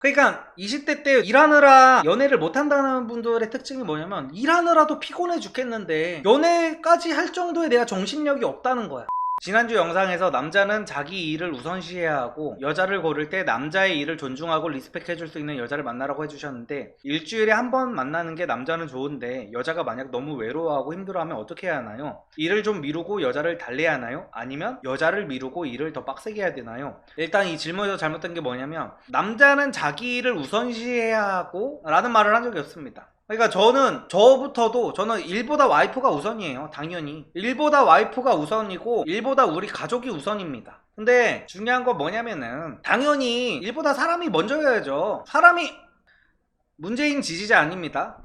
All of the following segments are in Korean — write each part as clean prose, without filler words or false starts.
그러니까 20대 때 일하느라 연애를 못한다는 분들의 특징이 뭐냐면 일하느라도 피곤해 죽겠는데 연애까지 할 정도의 내가 정신력이 없다는 거야. 지난주 영상에서 남자는 자기 일을 우선시해야 하고 여자를 고를 때 남자의 일을 존중하고 리스펙해줄 수 있는 여자를 만나라고 해주셨는데, 일주일에 한 번 만나는 게 남자는 좋은데 여자가 만약 너무 외로워하고 힘들어하면 어떻게 해야 하나요? 일을 좀 미루고 여자를 달래야 하나요? 아니면 여자를 미루고 일을 더 빡세게 해야 되나요? 일단 이 질문에서 잘못된 게 뭐냐면, 남자는 자기 일을 우선시해야 하고 라는 말을 한 적이 없습니다. 그러니까 저는 일보다 와이프가 우선이에요. 당연히 일보다 와이프가 우선이고 일보다 우리 가족이 우선입니다. 근데 중요한 건 뭐냐면은, 당연히 일보다 사람이 먼저여야죠. 사람이 문재인 지지자 아닙니다.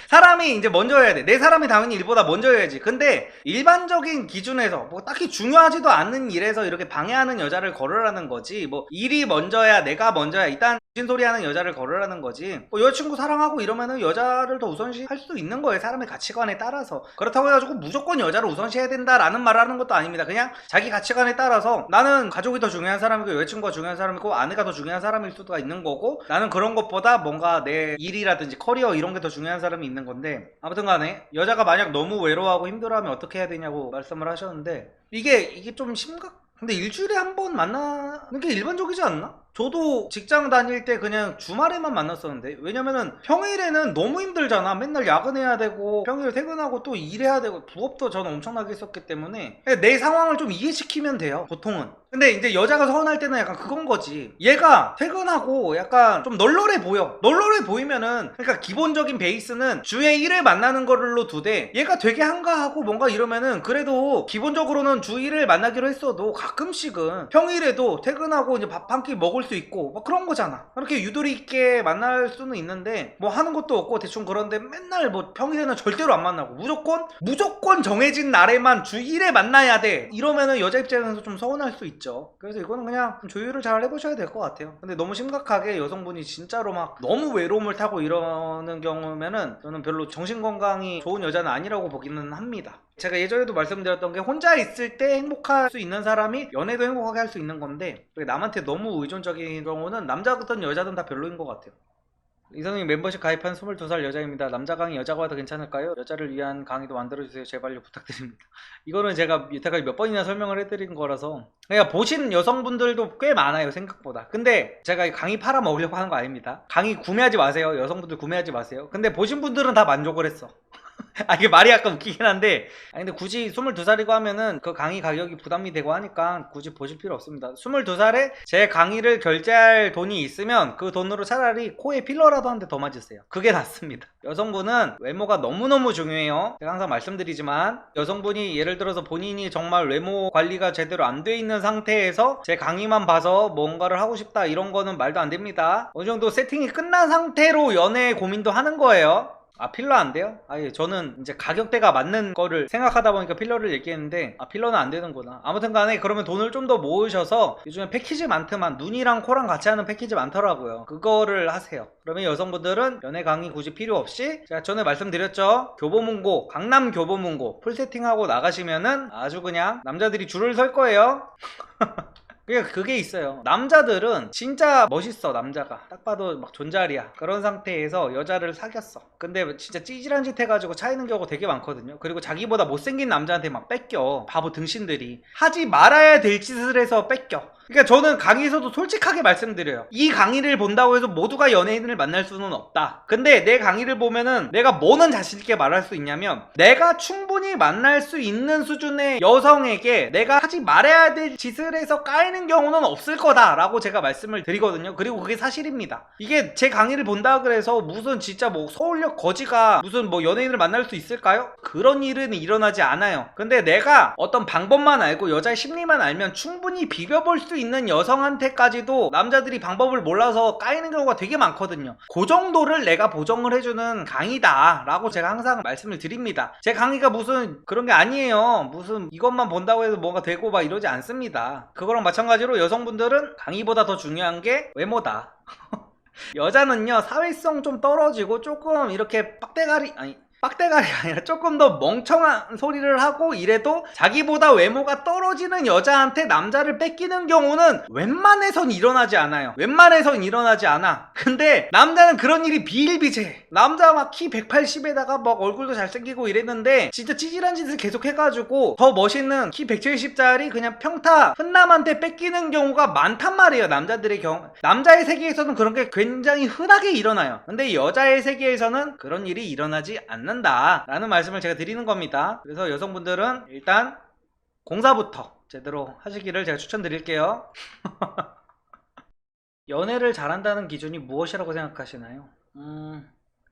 사람이 이제 먼저 해야 돼. 내 사람이 당연히 일보다 먼저 해야지. 근데 일반적인 기준에서 뭐 딱히 중요하지도 않은 일에서 이렇게 방해하는 여자를 걸으라는 거지, 뭐 일이 먼저야 내가 먼저야 이딴 소리 하는 여자를 걸으라는 거지, 뭐 여자친구 사랑하고 이러면은 여자를 더 우선시 할 수 있는 거예요. 사람의 가치관에 따라서. 그렇다고 해가지고 무조건 여자를 우선시해야 된다라는 말을 하는 것도 아닙니다. 그냥 자기 가치관에 따라서 나는 가족이 더 중요한 사람이고 여자친구가 중요한 사람이고 아내가 더 중요한 사람일 수가 있는 거고, 나는 그런 것보다 뭔가 내 일이라든지 커리어 이런 게 더 중요한 사람이 있는 건데, 아무튼 간에 여자가 만약 너무 외로워하고 힘들어하면 어떻게 해야 되냐고 말씀을 하셨는데, 이게 좀 근데 일주일에 한 번 만나는 게 일반적이지 않나? 저도 직장 다닐 때 그냥 주말에만 만났었는데, 왜냐면은 평일에는 너무 힘들잖아. 맨날 야근해야 되고 평일 퇴근하고 또 일해야 되고 부업도 저는 엄청나게 했었기 때문에 내 상황을 좀 이해시키면 돼요, 보통은. 근데 이제 여자가 서운할 때는 약간 그건 거지. 얘가 퇴근하고 약간 좀 널널해 보이면은, 그러니까 기본적인 베이스는 주에 1회 만나는 걸로 두되, 얘가 되게 한가하고 뭔가 이러면은 그래도 기본적으로는 주 1회 만나기로 했어도 가끔씩은 평일에도 퇴근하고 이제 밥 한 끼 먹을 수 있고 뭐 그런 거잖아. 그렇게 유도리 있게 만날 수는 있는데 뭐 하는 것도 없고 대충 그런데 맨날 뭐 평일에는 절대로 안 만나고 무조건 정해진 날에만 주 1회 만나야 돼 이러면은 여자 입장에서 좀 서운할 수 있죠. 그래서 이거는 그냥 좀 조율을 잘 해보셔야 될 것 같아요. 근데 너무 심각하게 여성분이 진짜로 막 너무 외로움을 타고 이러는 경우면은 저는 별로 정신건강이 좋은 여자는 아니라고 보기는 합니다. 제가 예전에도 말씀드렸던 게, 혼자 있을 때 행복할 수 있는 사람이 연애도 행복하게 할 수 있는 건데, 남한테 너무 의존적인 경우는 남자든 여자든 다 별로인 것 같아요. 이성님 멤버십 가입한 22살 여자입니다. 남자 강의 여자가 와도 괜찮을까요? 여자를 위한 강의도 만들어주세요. 제발요 부탁드립니다. 이거는 제가 여태까지 몇 번이나 설명을 해드린 거라서, 그러니까 보신 여성분들도 꽤 많아요, 생각보다. 근데 제가 강의 팔아 먹으려고 하는 거 아닙니다. 강의 구매하지 마세요. 여성분들 구매하지 마세요. 근데 보신 분들은 다 만족을 했어. 이게 말이 약간 웃기긴 한데, 근데 굳이 22살이고 하면은 그 강의 가격이 부담이 되고 하니까 굳이 보실 필요 없습니다. 22살에 제 강의를 결제할 돈이 있으면 그 돈으로 차라리 코에 필러라도 한 대 더 맞으세요. 그게 낫습니다. 여성분은 외모가 너무너무 중요해요. 제가 항상 말씀드리지만, 여성분이 예를 들어서 본인이 정말 외모 관리가 제대로 안 돼 있는 상태에서 제 강의만 봐서 뭔가를 하고 싶다 이런 거는 말도 안 됩니다. 어느 정도 세팅이 끝난 상태로 연애 고민도 하는 거예요. 필러 안 돼요? 예, 저는 이제 가격대가 맞는 거를 생각하다 보니까 필러를 얘기했는데, 필러는 안 되는구나. 아무튼 간에 그러면 돈을 좀 더 모으셔서, 요즘에 패키지 많더만, 눈이랑 코랑 같이 하는 패키지 많더라고요. 그거를 하세요. 그러면 여성분들은 연애 강의 굳이 필요 없이, 제가 전에 말씀드렸죠, 교보문고, 강남 교보문고 풀 세팅하고 나가시면은 아주 그냥 남자들이 줄을 설 거예요. 그게 있어요. 남자들은 진짜 멋있어. 남자가 딱 봐도 막 존잘이야. 그런 상태에서 여자를 사귀었어. 근데 진짜 찌질한 짓 해가지고 차이는 경우가 되게 많거든요. 그리고 자기보다 못생긴 남자한테 막 뺏겨. 바보 등신들이 하지 말아야 될 짓을 해서 뺏겨. 그러니까 저는 강의에서도 솔직하게 말씀드려요. 이 강의를 본다고 해서 모두가 연예인을 만날 수는 없다. 근데 내 강의를 보면은 내가 뭐는 자신있게 말할 수 있냐면, 내가 충분히 만날 수 있는 수준의 여성에게 내가 하지 말아야 될 짓을 해서 까이는 경우는 없을 거다 라고 제가 말씀을 드리거든요. 그리고 그게 사실입니다. 이게 제 강의를 본다 그래서 무슨 진짜 뭐 서울역 거지가 무슨 뭐 연예인을 만날 수 있을까요? 그런 일은 일어나지 않아요. 근데 내가 어떤 방법만 알고 여자의 심리만 알면 충분히 비벼볼 수 있는 여성한테까지도 남자들이 방법을 몰라서 까이는 경우가 되게 많거든요. 그 정도를 내가 보정을 해주는 강의다 라고 제가 항상 말씀을 드립니다. 제 강의가 무슨 그런 게 아니에요. 무슨 이것만 본다고 해서 뭐가 되고 막 이러지 않습니다. 그거랑 마찬가지로 여성분들은 강의보다 더 중요한 게 외모다. 여자는요, 사회성 좀 떨어지고 조금 이렇게 빡대가리, 빡대가리가 아니라 조금 더 멍청한 소리를 하고 이래도 자기보다 외모가 떨어지는 여자한테 남자를 뺏기는 경우는 웬만해선 일어나지 않아요. 웬만해선 일어나지 않아. 근데 남자는 그런 일이 비일비재해. 남자 막 키 180에다가 막 얼굴도 잘생기고 이랬는데 진짜 찌질한 짓을 계속 해가지고 더 멋있는 키 170짜리 그냥 평타 흔남한테 뺏기는 경우가 많단 말이에요. 남자들의 경우. 남자의 세계에서는 그런 게 굉장히 흔하게 일어나요. 근데 여자의 세계에서는 그런 일이 일어나지 않는다 라는 말씀을 제가 드리는 겁니다. 그래서 여성분들은 일단 공사부터 제대로 하시기를 제가 추천드릴게요. 연애를 잘한다는 기준이 무엇이라고 생각하시나요?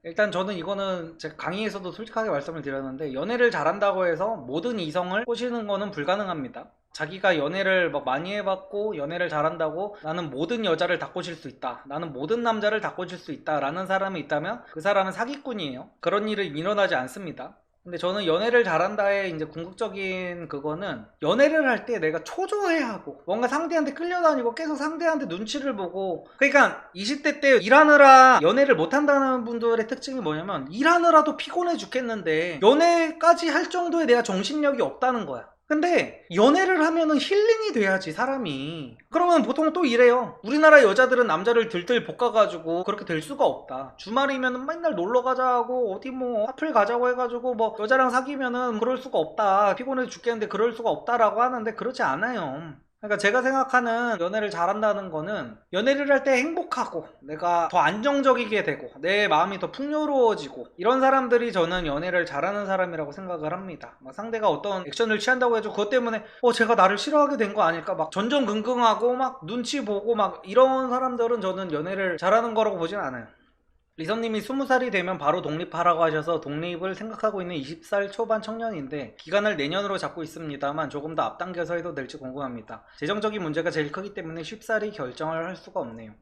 일단 저는 이거는 제 강의에서도 솔직하게 말씀을 드렸는데, 연애를 잘한다고 해서 모든 이성을 꼬시는 거는 불가능합니다. 자기가 연애를 막 많이 해봤고 연애를 잘한다고 나는 모든 여자를 다 꼬실 수 있다, 나는 모든 남자를 다 꼬실 수 있다 라는 사람이 있다면 그 사람은 사기꾼이에요. 그런 일은 일어나지 않습니다. 근데 저는 연애를 잘한다의 이제 궁극적인 그거는, 연애를 할 때 내가 초조해야 하고 뭔가 상대한테 끌려다니고 계속 상대한테 눈치를 보고, 그러니까 20대 때 일하느라 연애를 못한다는 분들의 특징이 뭐냐면, 일하느라도 피곤해 죽겠는데 연애까지 할 정도의 내가 정신력이 없다는 거야. 근데 연애를 하면은 힐링이 돼야지 사람이. 그러면 보통 또 이래요. 우리나라 여자들은 남자를 들들 볶아가지고 그렇게 될 수가 없다. 주말이면은 맨날 놀러 가자고 어디 뭐 하플 가자고 해가지고 뭐 여자랑 사귀면은 그럴 수가 없다, 피곤해 죽겠는데 그럴 수가 없다라고 하는데 그렇지 않아요. 그러니까 제가 생각하는 연애를 잘한다는 거는, 연애를 할 때 행복하고 내가 더 안정적이게 되고 내 마음이 더 풍요로워지고 이런 사람들이 저는 연애를 잘하는 사람이라고 생각을 합니다. 막 상대가 어떤 액션을 취한다고 해도 그것 때문에 제가 나를 싫어하게 된 거 아닐까 막 전전긍긍하고 막 눈치 보고 막 이런 사람들은 저는 연애를 잘하는 거라고 보진 않아요. 리선님이 20살이 되면 바로 독립하라고 하셔서 독립을 생각하고 있는 20살 초반 청년인데 기간을 내년으로 잡고 있습니다만 조금 더 앞당겨서 해도 될지 궁금합니다. 재정적인 문제가 제일 크기 때문에 쉽사리 결정을 할 수가 없네요.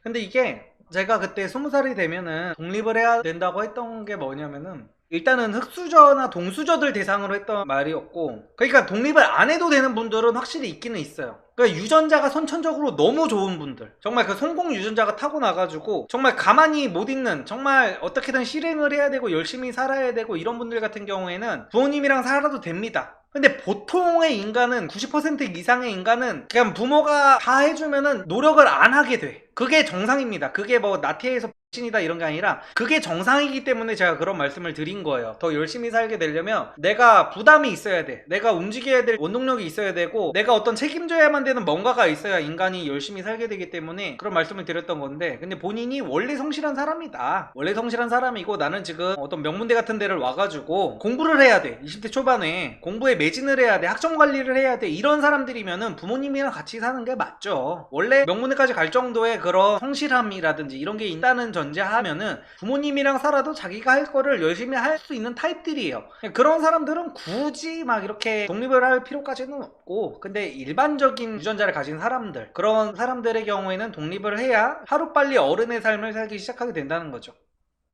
근데 이게 제가 그때 20살이 되면은 독립을 해야 된다고 했던 게 뭐냐면은, 일단은 흑수저나 동수저들 대상으로 했던 말이었고, 그러니까 독립을 안 해도 되는 분들은 확실히 있기는 있어요. 그러니까 유전자가 선천적으로 너무 좋은 분들, 정말 그 성공 유전자가 타고나가지고 정말 가만히 못 있는, 정말 어떻게든 실행을 해야 되고 열심히 살아야 되고 이런 분들 같은 경우에는 부모님이랑 살아도 됩니다. 근데 보통의 인간은, 90% 이상의 인간은 그냥 부모가 다 해주면은 노력을 안 하게 돼. 그게 정상입니다. 그게 뭐 나태해서 신이다 이런 게 아니라 그게 정상이기 때문에 제가 그런 말씀을 드린 거예요. 더 열심히 살게 되려면 내가 부담이 있어야 돼, 내가 움직여야 될 원동력이 있어야 되고, 내가 어떤 책임져야만 되는 뭔가가 있어야 인간이 열심히 살게 되기 때문에 그런 말씀을 드렸던 건데, 근데 본인이 원래 성실한 사람이다, 원래 성실한 사람이고 나는 지금 어떤 명문대 같은 데를 와가지고 공부를 해야 돼, 20대 초반에 공부에 매진을 해야 돼, 학점 관리를 해야 돼, 이런 사람들이면은 부모님이랑 같이 사는 게 맞죠. 원래 명문대까지 갈 정도의 그런 성실함이라든지 이런 게 있다는 전제하면은 부모님이랑 살아도 자기가 할 거를 열심히 할 수 있는 타입들이에요. 그런 사람들은 굳이 막 이렇게 독립을 할 필요까지는 없고, 근데 일반적인 유전자를 가진 사람들, 그런 사람들의 경우에는 독립을 해야 하루빨리 어른의 삶을 살기 시작하게 된다는 거죠.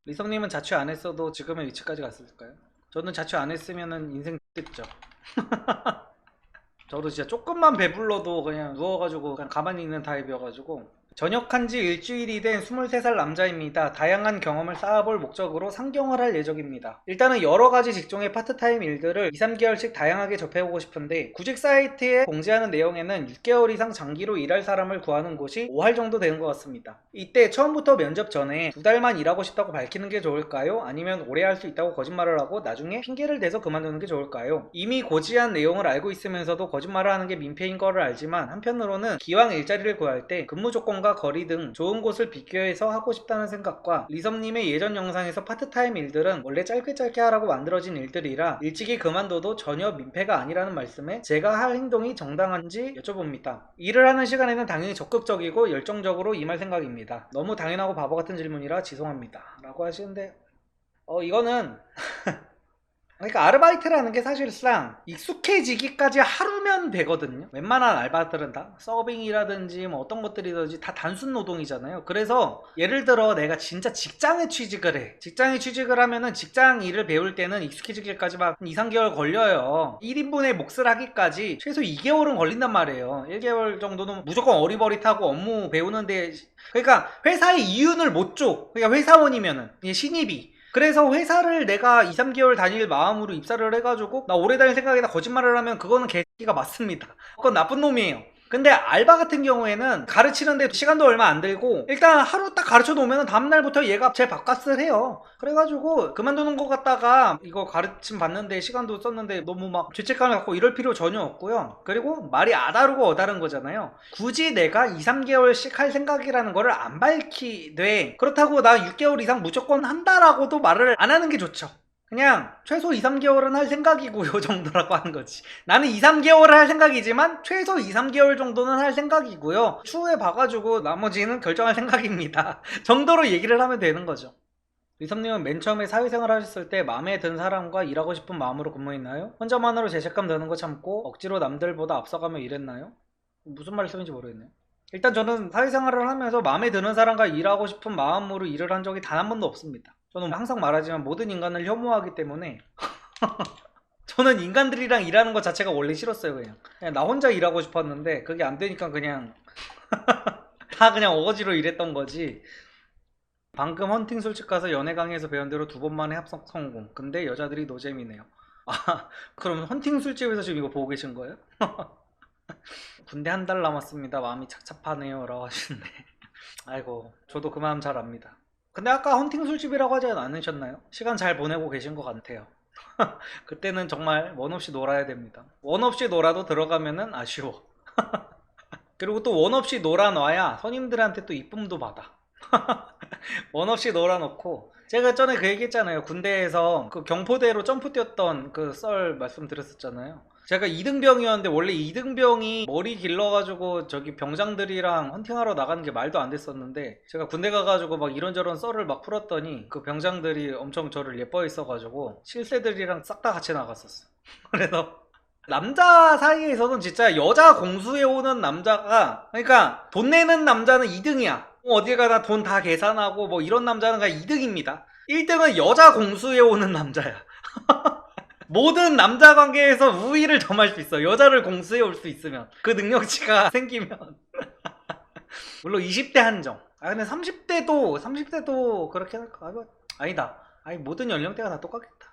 리성님은 자취 안 했어도 지금의 위치까지 갔을까요? 저는 자취 안 했으면은 인생 X겠죠. 저도 진짜 조금만 배불러도 그냥 누워가지고 그냥 가만히 있는 타입이어가지고. 전역한 지 일주일이 된 23살 남자입니다. 다양한 경험을 쌓아볼 목적으로 상경을 할 예정입니다. 일단은 여러가지 직종의 파트타임 일들을 2, 3개월씩 다양하게 접해보고 싶은데, 구직 사이트에 공지하는 내용에는 6개월 이상 장기로 일할 사람을 구하는 곳이 5할 정도 되는 것 같습니다. 이때 처음부터 면접 전에 2달만 일하고 싶다고 밝히는 게 좋을까요? 아니면 오래 할 수 있다고 거짓말을 하고 나중에 핑계를 대서 그만두는 게 좋을까요? 이미 고지한 내용을 알고 있으면서도 거짓말을 하는 게 민폐인 거를 알지만, 한편으로는 기왕 일자리를 구할 때 근무 조건과 거리 등 좋은 곳을 비교해서 하고 싶다는 생각과, 리섭님의 예전 영상에서 파트타임 일들은 원래 짧게 하라고 만들어진 일들이라 일찍이 그만둬도 전혀 민폐가 아니라는 말씀에 제가 할 행동이 정당한지 여쭤봅니다. 일을 하는 시간에는 당연히 적극적이고 열정적으로 임할 생각입니다. 너무 당연하고 바보 같은 질문이라 죄송합니다 라고 하시는데, 이거는 그러니까 아르바이트라는 게 사실상 익숙해지기까지 하루면 되거든요. 웬만한 알바들은 다 서빙이라든지 뭐 어떤 것들이든지 다 단순 노동이잖아요. 그래서 예를 들어 내가 진짜 직장에 취직을 해. 직장에 취직을 하면은 직장 일을 배울 때는 익숙해지기까지 막 2, 3개월 걸려요. 1인분의 몫을 하기까지 최소 2개월은 걸린단 말이에요. 1개월 정도는 무조건 어리버리타고 업무 배우는데, 그러니까 회사에 이윤을 못 줘. 그러니까 회사원이면은 신입이 그래서 회사를 내가 2, 3개월 다닐 마음으로 입사를 해가지고 나 오래 다닐 생각이다 거짓말을 하면 그거는 개새끼가 맞습니다. 그건 나쁜 놈이에요. 근데 알바 같은 경우에는 가르치는데 시간도 얼마 안 들고 일단 하루 딱 가르쳐 놓으면 다음날부터 얘가 제 밥값을 해요. 그래가지고 그만두는 것 같다가 이거 가르침 받는데 시간도 썼는데 너무 막 죄책감을 갖고 이럴 필요 전혀 없고요. 그리고 말이 아다르고 어다른 거잖아요. 굳이 내가 2, 3개월씩 할 생각이라는 거를 안 밝히되 그렇다고 나 6개월 이상 무조건 한다라고도 말을 안 하는 게 좋죠. 그냥 최소 2, 3개월은 할 생각이고요 정도라고 하는 거지. 나는 2, 3개월을 할 생각이지만 최소 2, 3개월 정도는 할 생각이고요. 추후에 봐가지고 나머지는 결정할 생각입니다. 정도로 얘기를 하면 되는 거죠. 리섭님은 맨 처음에 사회생활 하셨을 때 마음에 든 사람과 일하고 싶은 마음으로 근무했나요? 혼자만으로 죄책감 드는 거 참고 억지로 남들보다 앞서가며 일했나요? 무슨 말씀인지 모르겠네요. 일단 저는 사회생활을 하면서 마음에 드는 사람과 일하고 싶은 마음으로 일을 한 적이 단 한 번도 없습니다. 저는 항상 말하지만 모든 인간을 혐오하기 때문에 저는 인간들이랑 일하는 것 자체가 원래 싫었어요. 그냥 나 혼자 일하고 싶었는데 그게 안 되니까 그냥 다 그냥 어거지로 일했던 거지. 방금 헌팅 술집 가서 연애 강의에서 배운 대로 2번 만에 합성 성공. 근데 여자들이 노잼이네요. 아, 그럼 헌팅 술집에서 지금 이거 보고 계신 거예요? 군대 한 달 남았습니다. 마음이 착잡하네요 라고 하시는데 아이고 저도 그 마음 잘 압니다. 근데 아까 헌팅 술집이라고 하지 않으셨나요? 시간 잘 보내고 계신 것 같아요. 그때는 정말 원 없이 놀아야 됩니다. 원 없이 놀아도 들어가면은 아쉬워. 그리고 또 원 없이 놀아놔야 선임들한테 또 이쁨도 받아. 원 없이 놀아놓고 제가 전에 그 얘기했잖아요. 군대에서 그 경포대로 점프 뛰었던 그 썰 말씀드렸었잖아요. 제가 2등병이었는데 원래 2등병이 머리 길러가지고 저기 병장들이랑 헌팅하러 나가는 게 말도 안 됐었는데 제가 군대 가가지고 막 이런저런 썰을 막 풀었더니 그 병장들이 엄청 저를 예뻐했어가지고 실세들이랑 싹 다 같이 나갔었어. 그래서 남자 사이에서는 진짜 여자 공수해오는 남자가 그러니까 돈 내는 남자는 2등이야. 어딜 가나 돈 다 계산하고 뭐 이런 남자는 그냥 2등입니다. 1등은 여자 공수해오는 남자야. 모든 남자 관계에서 우위를 점할 수 있어. 여자를 공수해 올 수 있으면 그 능력치가 생기면 물론 20대 한정. 근데 30대도 그렇게 할까? 아니다. 아니 모든 연령대가 다 똑같겠다.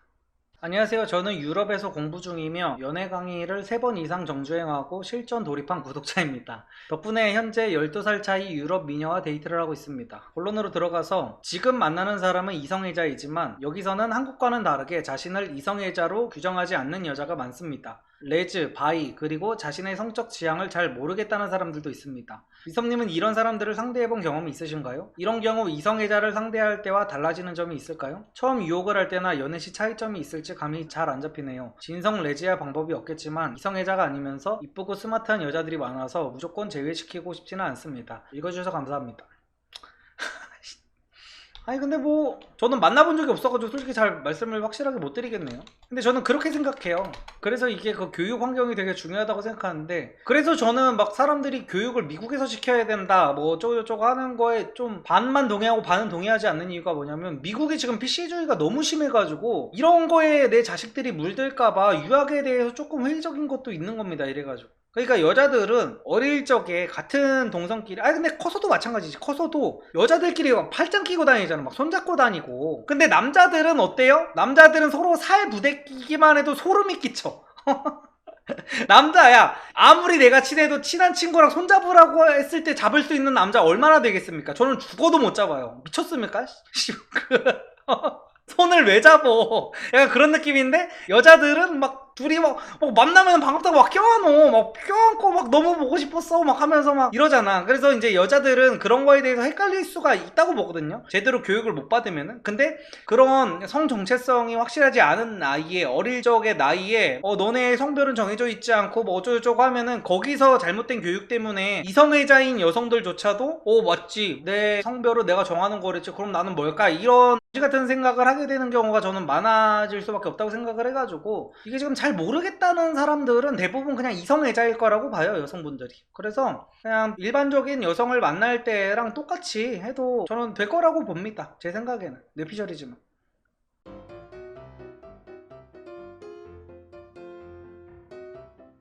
안녕하세요. 저는 유럽에서 공부 중이며 연애 강의를 3번 이상 정주행하고 실전 돌입한 구독자입니다. 덕분에 현재 12살 차이 유럽 미녀와 데이트를 하고 있습니다. 본론으로 들어가서 지금 만나는 사람은 이성애자이지만 여기서는 한국과는 다르게 자신을 이성애자로 규정하지 않는 여자가 많습니다. 레즈, 바이, 그리고 자신의 성적 지향을 잘 모르겠다는 사람들도 있습니다. 리섭님은 이런 사람들을 상대해본 경험이 있으신가요? 이런 경우 이성애자를 상대할 때와 달라지는 점이 있을까요? 처음 유혹을 할 때나 연애 시 차이점이 있을지 감이 잘 안 잡히네요. 진성 레즈야 방법이 없겠지만 이성애자가 아니면서 이쁘고 스마트한 여자들이 많아서 무조건 제외시키고 싶지는 않습니다. 읽어주셔서 감사합니다. 아니 근데 뭐 저는 만나본 적이 없어가지고 솔직히 잘 말씀을 확실하게 못 드리겠네요. 근데 저는 그렇게 생각해요. 그래서 이게 그 교육 환경이 되게 중요하다고 생각하는데 그래서 저는 막 사람들이 교육을 미국에서 시켜야 된다 뭐 어쩌고저쩌고 하는 거에 좀 반만 동의하고 반은 동의하지 않는 이유가 뭐냐면 미국이 지금 PC주의가 너무 심해가지고 이런 거에 내 자식들이 물들까봐 유학에 대해서 조금 회의적인 것도 있는 겁니다. 이래가지고 그러니까 여자들은 어릴 적에 같은 동성끼리 근데 커서도 마찬가지지. 커서도 여자들끼리 막 팔짱 끼고 다니잖아. 막 손잡고 다니고. 근데 남자들은 어때요? 남자들은 서로 살 부대끼기만 해도 소름이 끼쳐. 남자야 아무리 내가 친해도 친한 친구랑 손잡으라고 했을 때 잡을 수 있는 남자 얼마나 되겠습니까? 저는 죽어도 못 잡아요. 미쳤습니까? 손을 왜 잡어? 약간 그런 느낌인데 여자들은 막 둘이 막 만나면 반갑다고 막 껴안어 막 껴안고 막 너무 보고 싶었어 막 하면서 막 이러잖아. 그래서 이제 여자들은 그런 거에 대해서 헷갈릴 수가 있다고 보거든요. 제대로 교육을 못 받으면은. 근데 그런 성 정체성이 확실하지 않은 나이에 어릴 적의 나이에 너네 성별은 정해져 있지 않고 뭐 어쩌고저쩌고 하면은 거기서 잘못된 교육 때문에 이성애자인 여성들조차도 맞지 내 성별은 내가 정하는 거랬지 그럼 나는 뭘까 이런 같은 생각을 하게 되는 경우가 저는 많아질 수밖에 없다고 생각을 해가지고 이게 지금 잘 모르겠다는 사람들은 대부분 그냥 이성애자일 거라고 봐요. 여성분들이. 그래서 그냥 일반적인 여성을 만날 때랑 똑같이 해도 저는 될 거라고 봅니다. 제 생각에는. 뇌피셜이지만.